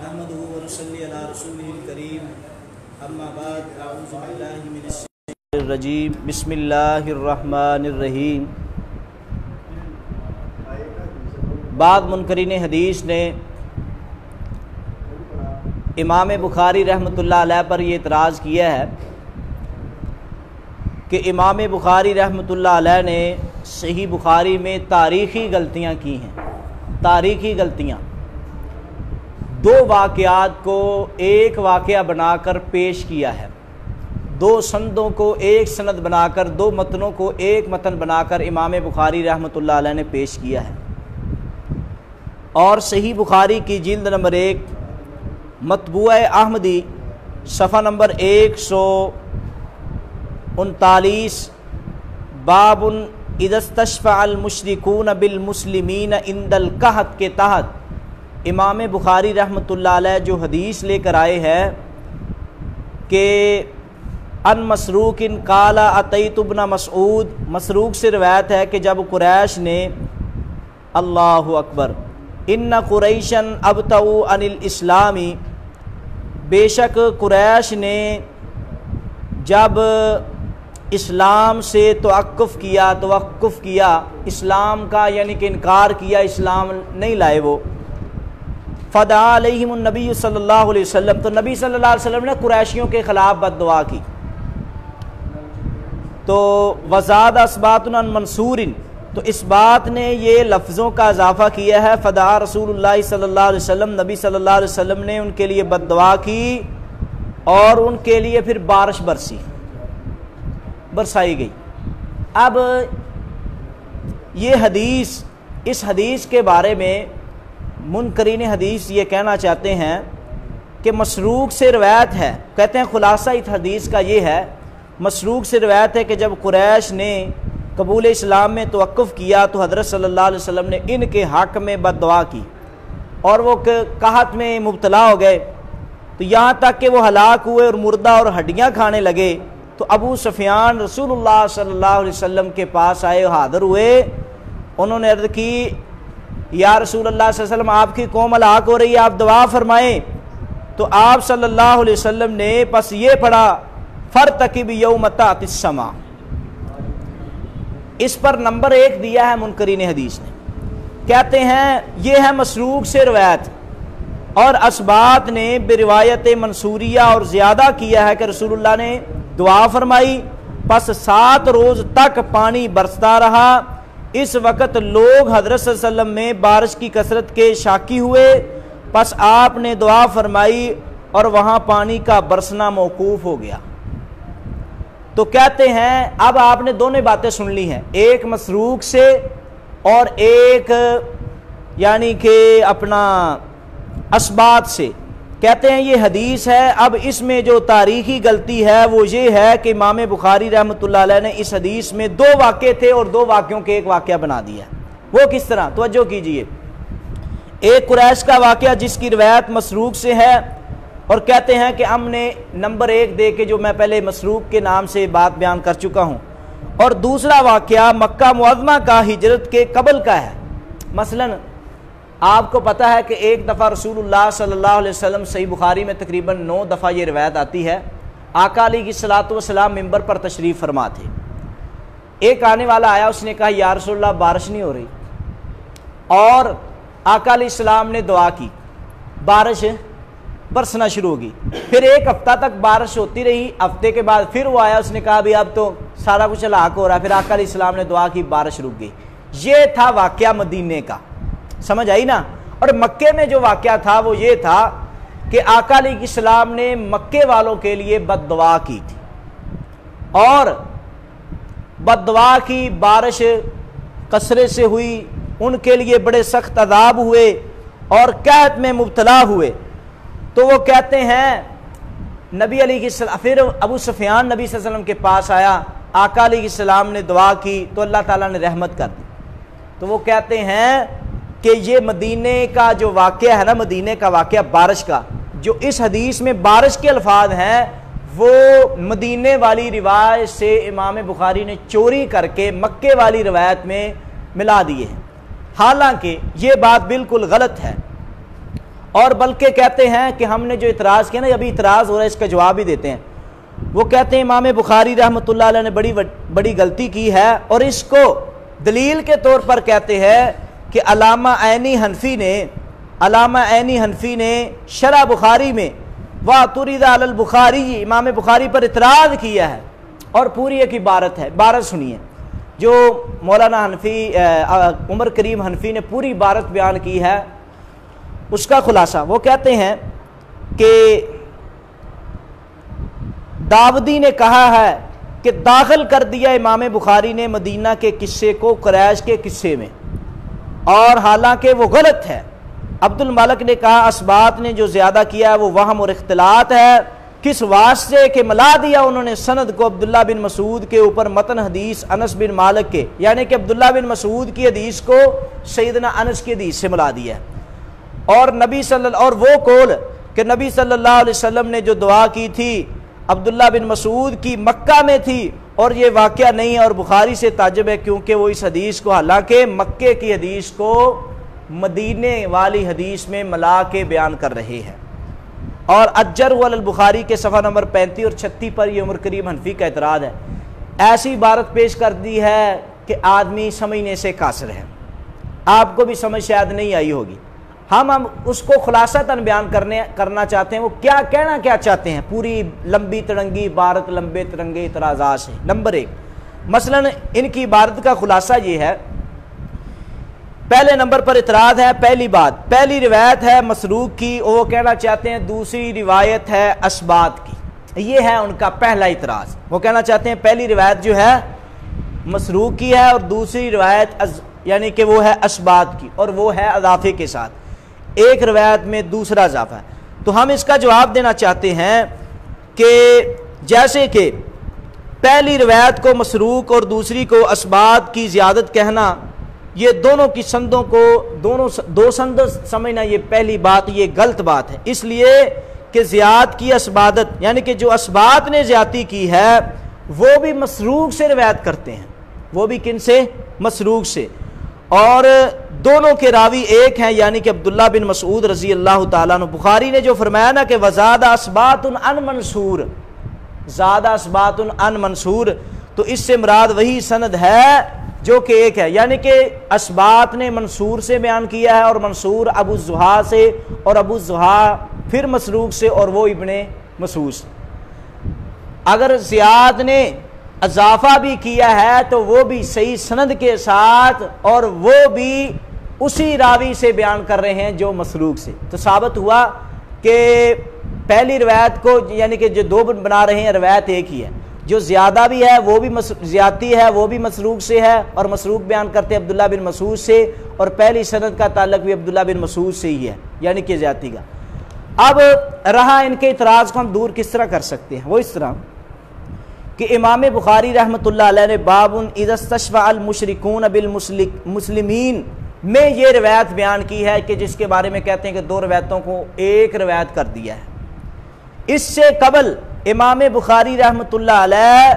نحمده ونصلي على رسوله الكريم اما بعد اعوذ بالله من الشیطان الرجیم بسم اللہ الرحمن الرحیم۔ بعض منکرین حدیث نے امام بخاری رحمۃ اللہ علیہ پر یہ اعتراض کیا ہے کہ امام بخاری رحمۃ اللہ علیہ نے صحیح بخاری میں تاریخی غلطیاں کی ہیں، تاریخی غلطیاں، دو واقعات کو ایک واقعہ بنا کر پیش کیا ہے، دو سندوں کو ایک سند بنا کر، دو متنوں کو ایک متن بنا کر امام بخاری رحمۃ اللہ علیہ نے پیش کیا ہے۔ اور صحیح بخاری کی جلد نمبر 1 مطبوعہ احمدی صفحہ نمبر 139 باب اذا استشفع المشرکون بالمسلمین عند القحط کے تحت امام بخاری رحمۃ اللہ علیہ جو حدیث لے کر آئے ہیں کہ ان مسروق قال اتیت ابن مسعود، مسروق سے روایت ہے کہ جب قریش نے، اللہ اکبر، ان قریشا ابتعوا عن الاسلام، بے شک قریش نے جب اسلام سے توقف کیا اسلام کا، یعنی کہ انکار کیا، اسلام نہیں لائے وہ، فدعا علیہم النبی صلی اللہ علیہ وسلم، تو نبی صلی اللہ علیہ وسلم نے قریشیوں کے خلاف بد دعا کی۔ تو وزاد اسبات عن منصور، تو اس بات نے یہ لفظوں کا اضافہ کیا ہے، فدعا رسول اللہ صلی اللہ علیہ وسلم، نبی صلی اللہ علیہ وسلم نے ان کے لیے بد دعا کی اور ان کے لیے پھر بارش برسائی گئی۔ اب یہ حدیث، اس حدیث کے بارے میں منکرین حدیث یہ کہنا چاہتے ہیں کہ مسروق سے روایت ہے، کہتے ہیں خلاصہ اس حدیث کا یہ ہے، مسروق سے روایت ہے کہ جب قریش نے قبول اسلام میں توقف کیا تو حضرت صلی اللہ علیہ وسلم نے ان کے حق میں بد دعا کی اور وہ قحط میں مبتلا ہو گئے، تو یہاں تک کہ وہ ہلاک ہوئے اور مردہ اور ہڈیاں کھانے لگے۔ تو ابو سفیان رسول اللہ صلی اللہ علیہ وسلم کے پاس آئے، حاضر ہوئے، انہوں نے عرض کی، یا رسول اللہ صلی اللہ علیہ وسلم آپ کی قوم ہلاک ہو رہی ہے، آپ دعا فرمائیں۔ تو آپ صلی اللہ علیہ وسلم نے پس یہ پڑھا، فارتقب یوم تأتی السماء، اس پر نمبر 1 دیا ہے منکرین حدیث نے، کہتے ہیں یہ ہے مسروق سے روایت، اور اسبات نے بروایت منصوریہ اور زیادہ کیا ہے کہ رسول اللہ نے دعا فرمائی، پس 7 روز تک پانی برستا رہا۔ اس وقت لوگ حضرت صلی اللہ علیہ وسلم میں بارش کی کثرت کے شاکی ہوئے، پس آپ نے دعا فرمائی اور وہاں پانی کا برسنا موقوف ہو گیا۔ تو کہتے ہیں اب آپ نے دونوں باتیں سن لی ہیں، ایک مسروق سے اور ایک یعنی کہ اپنا اسبات سے، کہتے ہیں یہ حدیث ہے۔ اب اس میں جو تاریخی غلطی ہے وہ یہ ہے کہ امام بخاری رحمۃ اللہ علیہ نے اس حدیث میں 2 واقعے تھے اور 2 واقعوں کے ایک واقعہ بنا دیا۔ وہ کس طرح؟ توجہ کیجئے، ایک قریش کا واقعہ جس کی روایت مسروق سے ہے، اور کہتے ہیں کہ ہم نے نمبر 1 دے کے جو میں پہلے مسروق کے نام سے بات بیان کر چکا ہوں، اور دوسرا واقعہ مکہ معظمہ کا ہجرت کے قبل کا ہے۔ مثلاً آپ کو پتہ ہے کہ ایک دفعہ رسول اللہ صلی اللہ علیہ وسلم، صحیح بخاری میں تقریباً 9 دفعہ یہ روایت آتی ہے، آقا علیہ الصلوۃ والسلام ممبر پر تشریف فرما تھے۔ ایک آنے والا آیا، اس نے کہا یا رسول اللہ بارش نہیں ہو رہی، اور آقا علیہ السلام نے دعا کی، بارش برسنا شروع ہوگی۔ پھر 1 ہفتہ تک بارش ہوتی رہی، ہفتے کے بعد پھر وہ آیا، اس نے کہا بھی اب تو سارا کچھ ہلاک ہو رہا ہے، پھر آقا علیہ السلام نے دعا کی، بارش رک گئی۔ یہ تھا واقعہ مدینے کا، سمجھ آئی نا؟ اور مکے میں جو واقعہ تھا وہ یہ تھا کہ آقا علیہ السلام نے مکے والوں کے لیے بد دعا کی تھی، اور بد دعا کی، بارش کثرت سے ہوئی، ان کے لیے بڑے سخت عذاب ہوئے اور قحط میں مبتلا ہوئے۔ تو وہ کہتے ہیں نبی علیہ السلام، پھر ابو سفیان نبی صلی اللہ علیہ وسلم کے پاس آیا، آقا علیہ السلام نے دعا کی تو اللہ تعالیٰ نے رحمت کر دی۔ تو وہ کہتے ہیں کہ یہ مدینے کا جو واقعہ ہے نا، مدینے کا واقعہ بارش کا، جو اس حدیث میں بارش کے الفاظ ہیں وہ مدینے والی روایت سے امام بخاری نے چوری کر کے مکے والی روایت میں ملا دیے ہیں، حالانکہ یہ بات بالکل غلط ہے۔ اور بلکہ کہتے ہیں کہ ہم نے جو اعتراض کیا نا، ابھی اعتراض ہو رہا ہے، اس کا جواب بھی دیتے ہیں۔ وہ کہتے ہیں امام بخاری رحمۃ اللہ علیہ نے بڑی غلطی کی ہے، اور اس کو دلیل کے طور پر کہتے ہیں کہ علامہ عینی حنفی نے شرح بخاری میں وَاعْتُرِضَ عَلَى الْبُخَارِيِّ امام بخاری پر اعتراض کیا ہے، اور پوری ایک عبارت ہے، عبارت سنیے جو مولانا حنفی عمر کریم حنفی نے پوری عبارت بیان کی ہے، اس کا خلاصہ وہ کہتے ہیں کہ داودی نے کہا ہے کہ داخل کر دیا امام بخاری نے مدینہ کے قصے کو قریش کے قصے میں، اور حالانکہ وہ غلط ہے۔ عبد المالک نے کہا اسبات نے جو زیادہ کیا ہے وہ وہم اور اختلاط ہے، کس واسطے کہ ملا دیا انہوں نے سند کو عبداللہ بن مسعود کے اوپر متن حدیث انس بن مالک کے، یعنی کہ عبداللہ بن مسعود کی حدیث کو سیدنا انس کی حدیث سے ملا دیا ہے، اور وہ قول کہ نبی صلی اللہ علیہ وسلم نے جو دعا کی تھی عبداللہ بن مسعود کی مکہ میں تھی، اور یہ واقعہ نہیں ہے، اور بخاری سے تعجب ہے کیونکہ وہ اس حدیث کو حالانکہ مکے کی حدیث کو مدینے والی حدیث میں ملا کے بیان کر رہے ہیں۔ اور اجر علی البخاری کے صفحہ نمبر 35 اور 36 پر یہ عمر کریم حنفی کا اعتراض ہے، ایسی عبارت پیش کر دی ہے کہ آدمی سمجھنے سے قاصر ہے، آپ کو بھی سمجھ شاید نہیں آئی ہوگی۔ ہم اس کو خلاصتاً بیان کرنا چاہتے ہیں، وہ کیا کہنا کیا چاہتے ہیں، پوری لمبی تڑنگی عبارت، لمبے ترنگے اعتراضات سے۔ نمبر 1 مثلا ان کی عبارت کا خلاصہ یہ ہے، پہلے نمبر پر اعتراض ہے، پہلی روایت ہے مسروق کی، وہ کہنا چاہتے ہیں دوسری روایت ہے اسبات کی، یہ ہے ان کا پہلا اعتراض۔ وہ کہنا چاہتے ہیں پہلی روایت جو ہے مسروق کی ہے، اور دوسری روایت یعنی کہ وہ ہے اسبات کی، اور وہ ہے اضافے کے ساتھ، ایک روایت میں دوسرا اضافہ ہے۔ تو ہم اس کا جواب دینا چاہتے ہیں کہ جیسے کہ پہلی روایت کو مسروق اور دوسری کو اسبات کی زیادت کہنا، یہ دونوں کی سندوں کو دو سند سمجھنا، یہ پہلی بات یہ غلط بات ہے، اس لیے کہ زیاد کی اسبادت یعنی کہ جو اسبات نے زیادتی کی ہے وہ بھی مسروق سے روایت کرتے ہیں، وہ بھی کن سے؟ مسروق سے، اور دونوں کے راوی ایک ہیں، یعنی کہ عبداللہ بن مسعود رضی اللہ تعالیٰ عنہ۔ بخاری نے جو فرمایا نا کہ وزاد اسبات عن منصور، زاد اسبات عن منصور، تو اس سے مراد وہی سند ہے جو کہ ایک ہے، یعنی کہ اسبات نے منصور سے بیان کیا ہے، اور منصور ابو الزحا سے، اور ابو الزحا پھر مسروق سے، اور وہ ابن مسعود سے۔ اگر زیاد نے اضافہ بھی کیا ہے تو وہ بھی صحیح سند کے ساتھ، اور وہ بھی اسی راوی سے بیان کر رہے ہیں جو مسروق سے، تو ثابت ہوا کہ پہلی روایت کو یعنی کہ جو دو بنا رہے ہیں روایت ایک ہی ہے، جو زیادہ بھی ہے وہ بھی زیادتی ہے وہ بھی مسروق سے ہے، اور مسروق بیان کرتے ہیں عبداللہ بن مسعود سے، اور پہلی سند کا تعلق بھی عبداللہ بن مسعود سے ہی ہے، یعنی کہ زیادتی کا۔ اب رہا ان کے اعتراض کو ہم دور کس طرح کر سکتے ہیں، وہ اس طرح کہ امام بخاری رحمۃ اللہ علیہ نے باب اذا استشفع المشرکون بالمسلمین میں یہ روایت بیان کی ہے کہ جس کے بارے میں کہتے ہیں کہ دو روایتوں کو ایک روایت کر دیا ہے۔ اس سے قبل امام بخاری رحمۃ اللہ علیہ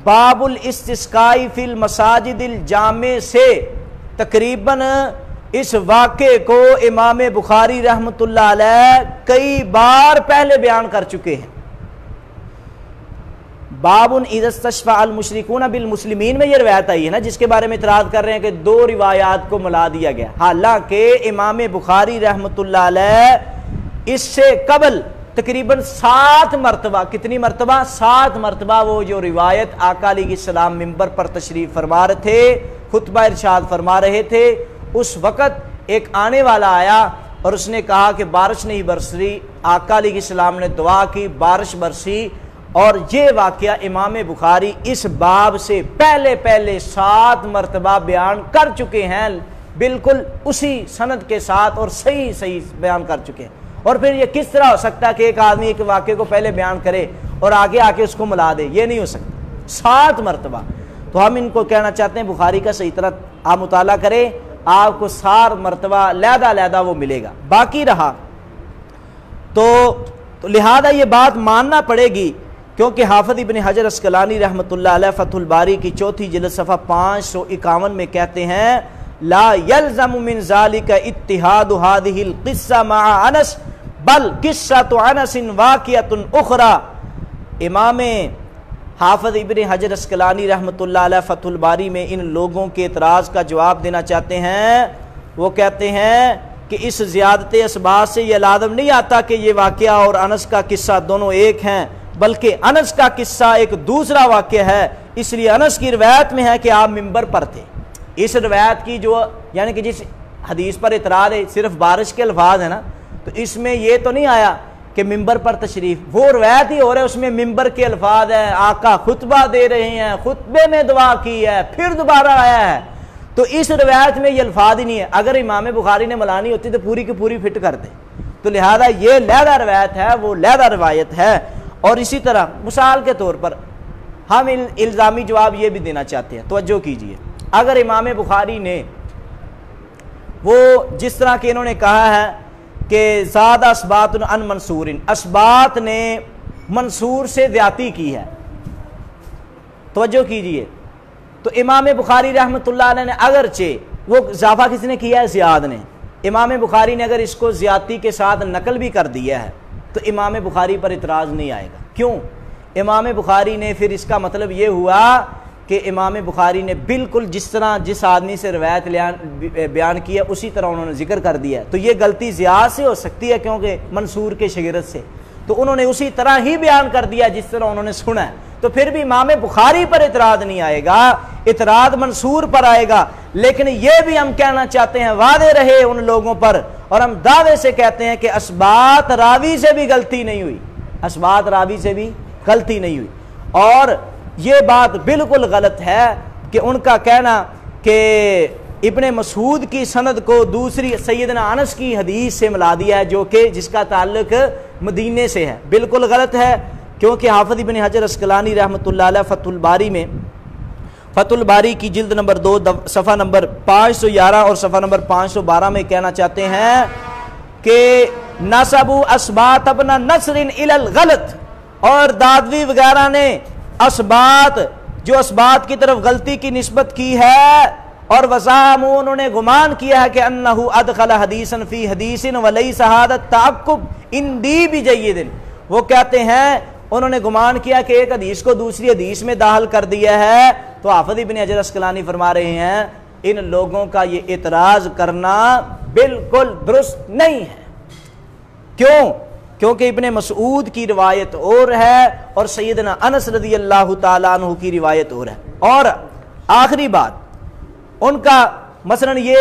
باب الاستسقاء فی المساجد الجامع سے تقریباً اس واقعے کو امام بخاری رحمۃ اللہ علیہ کئی بار پہلے بیان کر چکے ہیں۔ باب اذا استشفع المشرکون بالمسلمین میں یہ روایت آئی ہے نا، جس کے بارے میں اعتراض کر رہے ہیں کہ دو روایات کو ملا دیا گیا، حالانکہ امام بخاری رحمۃ اللہ علیہ اس سے قبل تقریباً 7 مرتبہ، کتنی مرتبہ؟ 7 مرتبہ وہ جو روایت آقا علیہ السلام منبر پر تشریف فرما رہے تھے، خطبہ ارشاد فرما رہے تھے، اس وقت ایک آنے والا آیا اور اس نے کہا کہ بارش نہیں برس رہی، آقا علیہ السلام نے دعا کی، بارش برسی، اور یہ واقعہ امام بخاری اس باب سے پہلے 7 مرتبہ بیان کر چکے ہیں، بالکل اسی سند کے ساتھ، اور صحیح بیان کر چکے ہیں۔ اور پھر یہ کس طرح ہو سکتا ہے کہ ایک آدمی ایک واقعے کو پہلے بیان کرے اور آگے آ کے اس کو ملا دے؟ یہ نہیں ہو سکتا، 7 مرتبہ۔ تو ہم ان کو کہنا چاہتے ہیں بخاری کا صحیح طرح آپ مطالعہ کریں، آپ کو 7 مرتبہ علیحدہ وہ ملے گا۔ باقی رہا تو لہذا یہ بات ماننا پڑے گی، کیونکہ حافظ ابن حجر اسقلانی رحمۃ اللہ علیہ فتح الباری کی 4 جلد صفحہ 551 میں کہتے ہیں لا يلزم من ذلك اتحاد هذه القصة مع انس بل قصة انس واقعة اخرى۔ امام حافظ ابن حجر اسقلانی رحمۃ اللہ علیہ فتح الباری میں ان لوگوں کے اعتراض کا جواب دینا چاہتے ہیں۔ وہ کہتے ہیں کہ اس زیادت اسباب سے یہ لازم نہیں آتا کہ یہ واقعہ اور انس کا قصہ دونوں ایک ہیں، بلکہ انس کا قصہ ایک دوسرا واقعہ ہے، اس لیے انس کی روایت میں ہے کہ آپ منبر پر تھے۔ اس روایت کی جو یعنی کہ جس حدیث پر اعتراض ہے صرف بارش کے الفاظ ہیں نا، تو اس میں یہ تو نہیں آیا کہ منبر پر تشریف، وہ روایت ہی ہو رہا ہے، اس میں منبر کے الفاظ ہیں، آقا خطبہ دے رہے ہیں، خطبے میں دعا کی ہے، پھر دوبارہ آیا ہے، تو اس روایت میں یہ الفاظ ہی نہیں ہے۔ اگر امام بخاری نے ملانی ہوتی تو پوری کی پوری فٹ کرتے، تو لہذا یہ علیحدہ روایت ہے، وہ علیحدہ روایت ہے۔ اور اسی طرح مثال کے طور پر ہم الزامی جواب یہ بھی دینا چاہتے ہیں، توجہ کیجئے، اگر امام بخاری نے وہ جس طرح کہ انہوں نے کہا ہے کہ زیادہ اسبات عن منصور، اسبات نے منصور سے زیادتی کی ہے، توجہ کیجئے، تو امام بخاری رحمۃ اللہ علیہ نے اگرچہ وہ اضافہ کس نے کیا ہے؟ زیاد نے، امام بخاری نے اگر اس کو زیادتی کے ساتھ نقل بھی کر دیا ہے تو امام بخاری پر اعتراض نہیں آئے گا۔ کیوں؟ امام بخاری نے پھر اس کا مطلب یہ ہوا کہ امام بخاری نے بالکل جس طرح جس آدمی سے روایت بیان کی ہے اسی طرح انہوں نے ذکر کر دیا ہے، تو یہ غلطی زیاد سے ہو سکتی ہے کیونکہ منصور کے شاگرد سے، تو انہوں نے اسی طرح ہی بیان کر دیا جس طرح انہوں نے سنا ہے، تو پھر بھی امام بخاری پر اعتراض نہیں آئے گا، اعتراض منصور پر آئے گا۔ لیکن یہ بھی ہم کہنا چاہتے ہیں واضح رہے ان لوگوں پر، اور ہم دعوے سے کہتے ہیں کہ اسبات راوی سے بھی غلطی نہیں ہوئی، اسبات راوی سے بھی غلطی نہیں ہوئی، اور یہ بات بالکل غلط ہے کہ ان کا کہنا کہ ابن مسعود کی سند کو دوسری سیدنا انس کی حدیث سے ملا دیا ہے جو کہ جس کا تعلق مدینے سے ہے، بالکل غلط ہے، کیونکہ حافظ ابن حجر اسقلانی رحمۃ اللہ علیہ فتح الباری میں، فتح الباری کی جلد نمبر 2 صفحہ نمبر 511 اور صفحہ نمبر 512 میں کہنا چاہتے ہیں کہ نسبوا اسبات ابن نصر الی الغلط، اور دادوی وغیرہ نے اسبات جو اسبات کی طرف غلطی کی نسبت کی ہے، اور وزعموا انہوں نے گمان کیا ہے کہ انہ ادخل حدیثا فی حدیث ولیس ھذا التعقب عندی بجید، وہ کہتے ہیں انہوں نے گمان کیا کہ ایک حدیث کو دوسری حدیث میں داخل کر دیا ہے، تو حافظ ابن حجر اسقلانی فرما رہے ہیں ان لوگوں کا یہ اعتراض کرنا بالکل درست نہیں ہے۔ کیوں؟ کیونکہ ابن مسعود کی روایت اور ہے اور سیدنا انس رضی اللہ تعالیٰ عنہ کی روایت اور ہے۔ اور آخری بات ان کا مثلا یہ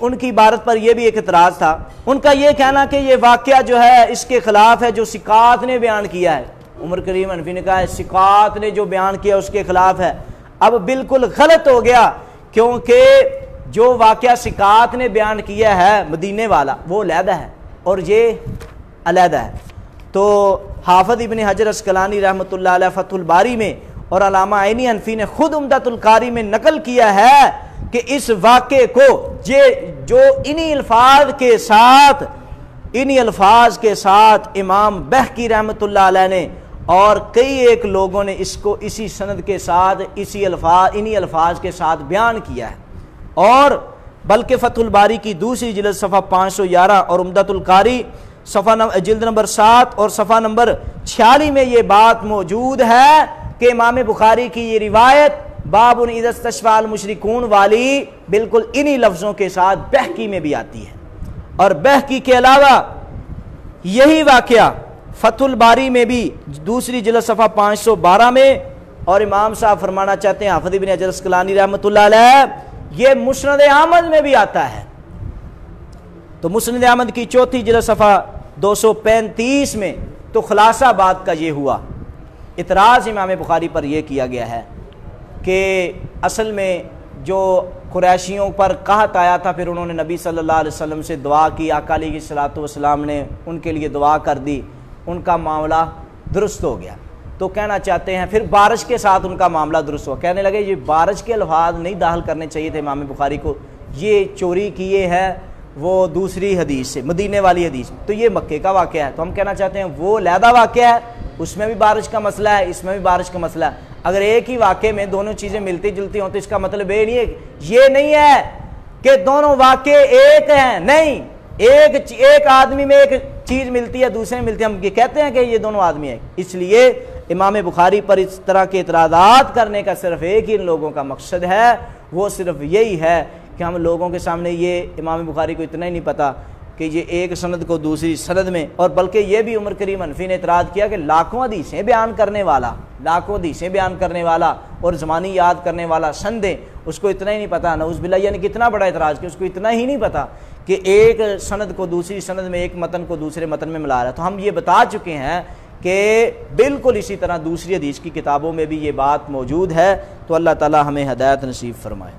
ان کی عبارت پر یہ بھی ایک اعتراض تھا، ان کا یہ کہنا کہ یہ واقعہ جو ہے اس کے خلاف ہے جو ثقات نے بیان کیا ہے، عمر کریم حنفی نے کہا ہے ثقات نے جو بیان کیا اس کے خلاف ہے، اب بالکل غلط ہو گیا، کیونکہ جو واقعہ ثقات نے بیان کیا ہے مدینے والا وہ علیحدہ ہے اور یہ علیحدہ ہے۔ تو حافظ ابن حجر اسقلانی رحمۃ اللہ علیہ فتح الباری میں اور علامہ عینی حنفی نے خود عمدۃ القاری میں نقل کیا ہے کہ اس واقعے کو جو انہی الفاظ کے ساتھ امام بہقی رحمۃ اللہ علیہ نے اور کئی ایک لوگوں نے اس کو اسی سند کے ساتھ انہی الفاظ کے ساتھ بیان کیا ہے، اور بلکہ فتح الباری کی دوسری جلد صفحہ 511 اور عمدۃ القاری جلد نمبر 7 اور صفحہ نمبر 46 میں یہ بات موجود ہے کہ امام بخاری کی یہ روایت باب اذا استشفع المشرکون والی بالکل انہی لفظوں کے ساتھ بہقی میں بھی آتی ہے، اور بہقی کے علاوہ یہی واقعہ فتح الباری میں بھی دوسری جلد صفحہ 512 میں، اور امام صاحب فرمانا چاہتے ہیں حافظ ابن حجر اسقلانی رحمۃ اللہ علیہ یہ مسند احمد میں بھی آتا ہے، تو مسند احمد کی چوتھی جلد صفحہ 235 میں، تو خلاصہ بات کا یہ ہوا، اعتراض امام بخاری پر یہ کیا گیا ہے کہ اصل میں جو قریشیوں پر قحط آیا تھا پھر انہوں نے نبی صلی اللہ علیہ وسلم سے دعا کی، آقا علیہ الصلوۃ والسلام نے ان کے لیے دعا کر دی، ان کا معاملہ درست ہو گیا، تو کہنا چاہتے ہیں پھر بارش کے ساتھ ان کا معاملہ درست ہوا، کہنے لگے یہ بارش کے الفاظ نہیں داخل کرنے چاہیے تھے امام بخاری کو، یہ چوری کیے ہے وہ دوسری حدیث سے، مدینے والی حدیث، تو یہ مکے کا واقعہ ہے، تو ہم کہنا چاہتے ہیں وہ علیحدہ واقعہ ہے، اس میں بھی بارش کا مسئلہ ہے، اس میں بھی بارش کا مسئلہ ہے، اگر ایک ہی واقعے میں دونوں چیزیں ملتی جلتی ہوں تو اس کا مطلب یہ نہیں ہے کہ دونوں واقع ایک ہیں، نہیں، ایک آدمی میں ایک چیز ملتی ہے دوسرے میں ملتی ہے، ہم یہ کہتے ہیں کہ یہ دونوں آدمی ہیں۔ اس لیے امام بخاری پر اس طرح کے اعتراضات کرنے کا صرف ایک ہی ان لوگوں کا مقصد ہے، وہ صرف یہی ہے کہ ہم لوگوں کے سامنے یہ امام بخاری کو اتنا ہی نہیں پتا کہ یہ ایک سند کو دوسری سند میں، اور بلکہ یہ بھی عمر کریم حنفی نے اعتراض کیا کہ لاکھوں حدیثیں بیان کرنے والا اور زمانی یاد کرنے والا سندیں، اس کو اتنا ہی نہیں پتا، نعوذ باللہ، یعنی کتنا بڑا اعتراض کہ اس کو اتنا ہی نہیں پتا کہ ایک سند کو دوسری سند میں، ایک متن کو دوسرے متن میں ملا رہا ہے۔ تو ہم یہ بتا چکے ہیں کہ بالکل اسی طرح دوسری حدیث کی کتابوں میں بھی یہ بات موجود ہے۔ تو اللہ تعالی ہمیں ہدایت نصیب فرمائے۔